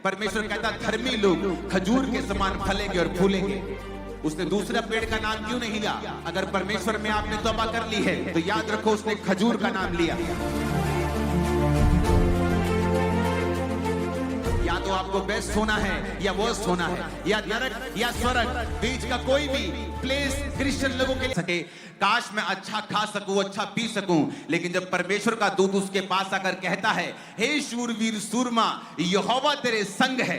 परमेश्वर कहता धर्मी लोग खजूर के समान फलेंगे और फूलेंगे। उसने दूसरा पेड़ का नाम क्यों नहीं लिया? अगर परमेश्वर में आपने तौबा कर ली है तो याद रखो उसने खजूर का नाम लिया। या तो आपको बेस्ट होना है या वर्स्ट होना है, या नरक या स्वर्ग, बीच का कोई भी प्लेस क्रिश्चियन लोगों के लिए सके। काश मैं अच्छा खा सकूं, अच्छा पी सकूं, लेकिन जब परमेश्वर का दूत उसके पास आकर कहता है हे शूरवीर सूरमा, यहोवा तेरे संग है,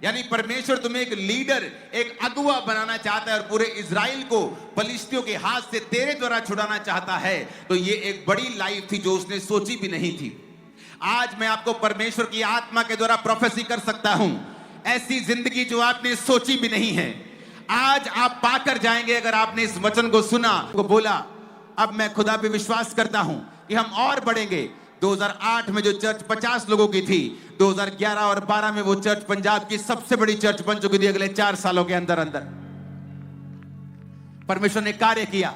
यानी परमेश्वर तुम्हें एक लीडर, एक अगुवा बनाना चाहता है और पूरे इजराइल को फलिश्तियों के हाथ से तेरे द्वारा छुड़ाना चाहता है, तो ये एक बड़ी लाइफ थी जो उसने सोची भी नहीं थी। आज मैं आपको परमेश्वर की आत्मा के द्वारा प्रोफेसी कर सकता हूं, ऐसी जिंदगी जो आपने सोची भी नहीं है, आज आप पाकर जाएंगे अगर आपने इस वचन को सुना, को बोला अब मैं खुदा पे विश्वास करता हूं कि हम और बढ़ेंगे। 2008 में जो चर्च 50 लोगों की थी, 2011 और 12 में वो चर्च पंजाब की सबसे बड़ी चर्च बन चुकी थी। अगले 4 सालों के अंदर अंदर परमेश्वर ने कार्य किया।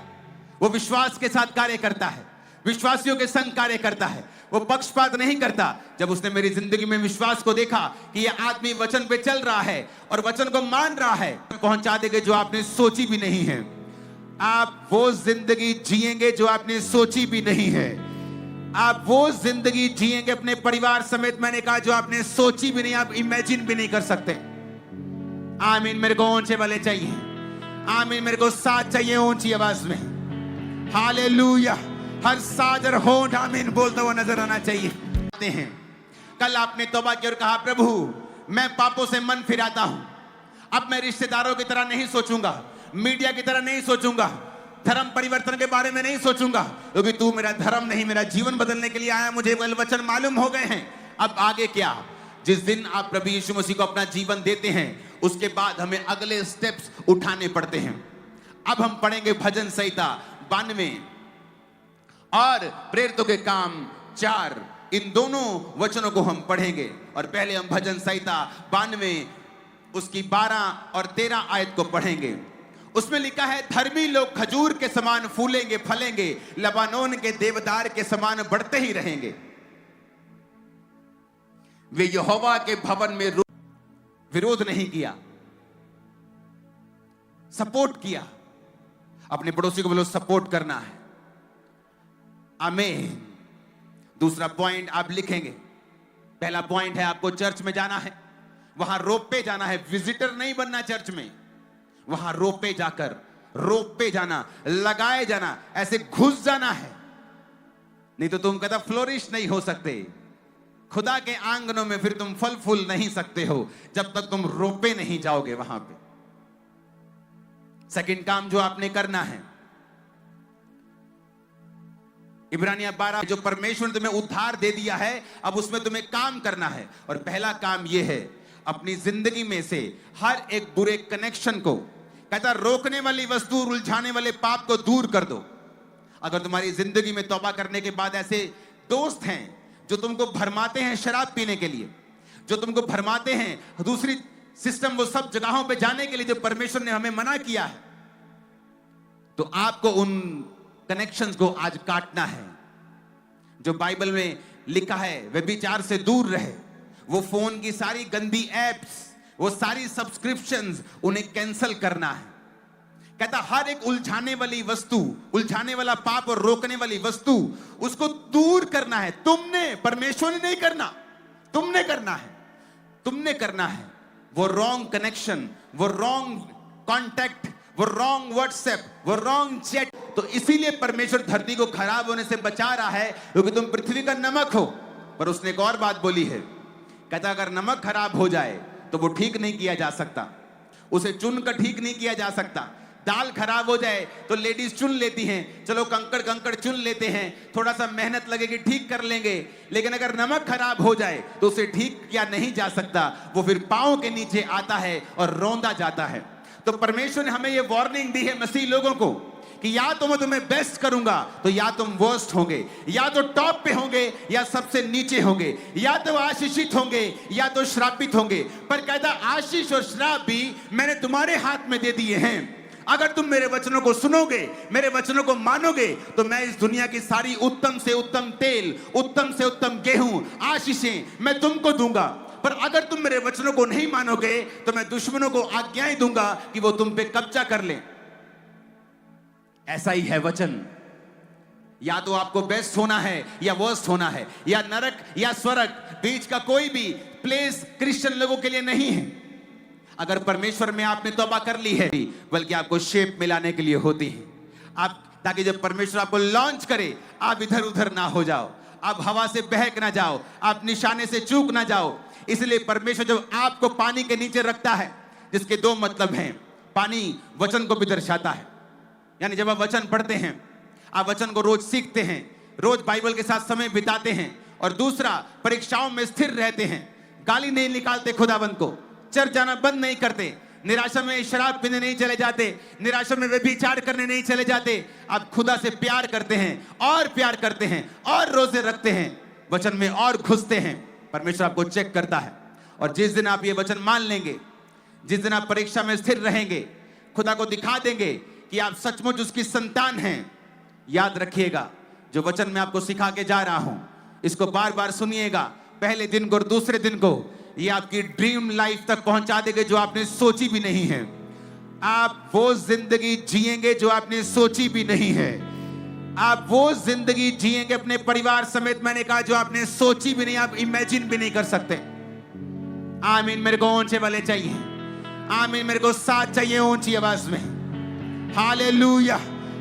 वो विश्वास के साथ कार्य करता है, विश्वासियों के संग कार्य करता है, वो पक्षपात नहीं करता। जब उसने मेरी जिंदगी में विश्वास को देखा कि ये आदमी वचन पे चल रहा है और वचन को मान रहा है, पहुंचा देंगे जो आपने सोची भी नहीं है। आप वो जिंदगी जिएंगे जो आपने सोची भी नहीं है। आप वो जिंदगी जिएंगे अपने परिवार समेत, मैंने कहा, जो आपने सोची भी नहीं, आप इमेजिन भी नहीं कर सकते। आमीन। मेरे को ऊंचे वाले चाहिए, आमीन। मेरे को साथ चाहिए ऊंची आवाज में। हालेलुया। हर साजर होंठ आमीन बोलता हुआ नजर आना चाहिए। आते हैं, कल आपने तौबा की और कहा प्रभु मैं पापों से मन फिराता हूं, अब मैं रिश्तेदारों की तरह नहीं सोचूंगा, मीडिया की तरह नहीं सोचूंगा, धर्म परिवर्तन के बारे में नहीं सोचूंगा, क्योंकि तू मेरा धर्म नहीं, मेरा जीवन बदलने के लिए आया, मुझे वचन मालूम हो गए हैं। अब आगे क्या? जिस दिन आप प्रभु यीशु मसीह को अपना जीवन देते हैं, उसके बाद हमें अगले स्टेप्स उठाने पड़ते हैं। अब हम पढ़ेंगे भजन संहिता 92 और प्रेरितों के काम 4, इन दोनों वचनों को हम पढ़ेंगे। और पहले हम भजन संहिता 92 उसकी 12 और 13 आयत को पढ़ेंगे। उसमें लिखा है धर्मी लोग खजूर के समान फूलेंगे फलेंगे, लबानोन के देवदार के समान बढ़ते ही रहेंगे। वे यहोवा के भवन में विरोध नहीं किया, सपोर्ट किया। अपने पड़ोसी को बोलो सपोर्ट करना है। आमीन। दूसरा पॉइंट आप लिखेंगे। पहला पॉइंट है आपको चर्च में जाना है, वहां रोप पे जाना है, विजिटर नहीं बनना चर्च में, वहां रोप पे जाकर, रोप पे जाना, लगाए जाना, ऐसे घुस जाना है, नहीं तो तुम कहता फ्लोरिश नहीं हो सकते। खुदा के आंगनों में फिर तुम फल फूल नहीं सकते हो जब तक तुम रोपे नहीं जाओगे वहां पे। सेकंड काम जो आपने करना है, इब्रानिया 12, जो परमेश्वर ने तुम्हें उद्धार दे दिया है, अब उसमें तुम्हें काम करना है। और पहला काम यह है, अपनी जिंदगी में से हर एक बुरे कनेक्शन को, कहता रोकने वाली वस्तु, उलझाने वाले पाप को दूर कर दो। अगर तुम्हारी जिंदगी में तौबा करने के बाद ऐसे दोस्त हैं जो तुमको भरमाते हैं शराब पीने के लिए, जो तुमको भरमाते हैं दूसरी सिस्टम, वो सब जगहों पे जाने के लिए जो परमेश्वर ने हमें मना किया है, तो आपको उन कनेक्शंस को आज काटना है। जो बाइबल में लिखा है व्यभिचार से दूर रहे, वो फोन की सारी गंदी एप्स, वो सारी सब्सक्रिप्शंस, उन्हें कैंसिल करना है। कहता हर एक उलझाने वाली वस्तु, उलझाने वाला पाप और रोकने वाली वस्तु, उसको दूर करना है। तुमने, परमेश्वर ने नहीं करना, तुमने करना है। तुमने करना है। वो रॉन्ग कनेक्शन, वो रॉन्ग कॉन्टैक्ट, वो रॉन्ग व्हाट्सएप, वो रॉन्ग चैट। तो इसीलिए परमेश्वर धरती को खराब होने से बचा रहा है, क्योंकि तुम पृथ्वी का नमक हो। पर उसने एक और बात बोली है, कहता अगर नमक खराब हो जाए तो वो ठीक नहीं किया जा सकता, उसे चुनकर ठीक नहीं किया जा सकता। दाल खराब हो जाए तो लेडीज चुन लेती हैं, चलो कंकड़ कंकड़ चुन लेते हैं, थोड़ा सा मेहनत लगेगी ठीक कर लेंगे। लेकिन अगर नमक खराब हो जाए तो उसे ठीक किया नहीं जा सकता, वो फिर पांव के नीचे आता है और रौंदा जाता है। तो परमेश्वर ने हमें ये वार्निंग दी है मसीह लोगों को कि या तो मैं तुम्हें बेस्ट करूंगा तो या तुम वर्स्ट होंगे, या तो टॉप पे होंगे या सबसे नीचे होंगे, या तो आशीषित होंगे या तो श्रापित होंगे। पर कहता आशीष और श्राप भी मैंने तुम्हारे हाथ में दे दिए हैं। अगर तुम मेरे वचनों को सुनोगे, मेरे वचनों को मानोगे, तो मैं इस दुनिया की सारी उत्तम से उत्तम तेल, उत्तम से उत्तम गेहूं, आशीषें मैं तुमको दूंगा। पर अगर तुम मेरे वचनों को नहीं मानोगे तो मैं दुश्मनों को आज्ञाएं दूंगा कि वो तुम पे कब्जा कर लें। ऐसा ही है वचन। या तो आपको बेस्ट होना है या वर्स्ट होना है, या नरक या स्वर्ग, बीच का कोई भी प्लेस क्रिश्चियन लोगों के लिए नहीं है। अगर परमेश्वर में आपने तौबा कर ली है, बल्कि आपको शेप मिलाने के लिए होती है, आप ताकि जब परमेश्वर आपको लॉन्च करे आप इधर उधर ना हो जाओ, आप हवा से बहक ना जाओ, आप निशाने से चूक ना जाओ। इसलिए परमेश्वर जब आपको पानी के नीचे रखता है, जिसके दो मतलब हैं, पानी वचन को भी दर्शाता है, यानी जब आप वचन पढ़ते हैं, आप वचन को रोज सीखते हैं, रोज बाइबल के साथ समय बिताते हैं, और दूसरा परीक्षाओं में स्थिर रहते हैं, गाली नहीं निकालते खुदावंत को, चर्च जाना बंद नहीं करते, निराशा में शराब पीने नहीं चले जाते, निराशा में व्यभिचार करने नहीं चले जाते, आप खुदा से प्यार करते हैं और प्यार करते हैं और रोजे रखते हैं, वचन में और घुसते हैं। परमेश्वर आपको चेक करता है, और जिस दिन आप ये वचन मान लेंगे, जिस दिन आप परीक्षा में स्थिर रहेंगे, खुदा को दिखा देंगे कि आप सचमुच उसकी संतान हैं। याद रखिएगा, जो वचन मैं आपको सिखा के जा रहा हूं, इसको बार बार सुनिएगा, पहले दिन को और दूसरे दिन को, ये आपकी ड्रीम लाइफ तक पहुंचा देंगे जो आपने सोची भी नहीं है। आप वो जिंदगी जिएंगे जो आपने सोची भी नहीं है। आप वो जिंदगी जिएंगे अपने परिवार समेत, मैंने कहा, जो आपने सोची भी नहीं, आप इमेजिन भी नहीं कर सकते। आमीन। मेरे को ऊंचे वाले चाहिए, आमीन। मेरे को साथ चाहिए ऊंची आवाज में। हालेलुया।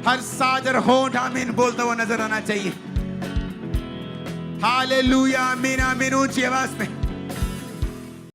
हर साज और होंठ आमीन बोलता हुआ नजर आना चाहिए। हालेलुया। आमीन आमीन। ऊंची आवाज में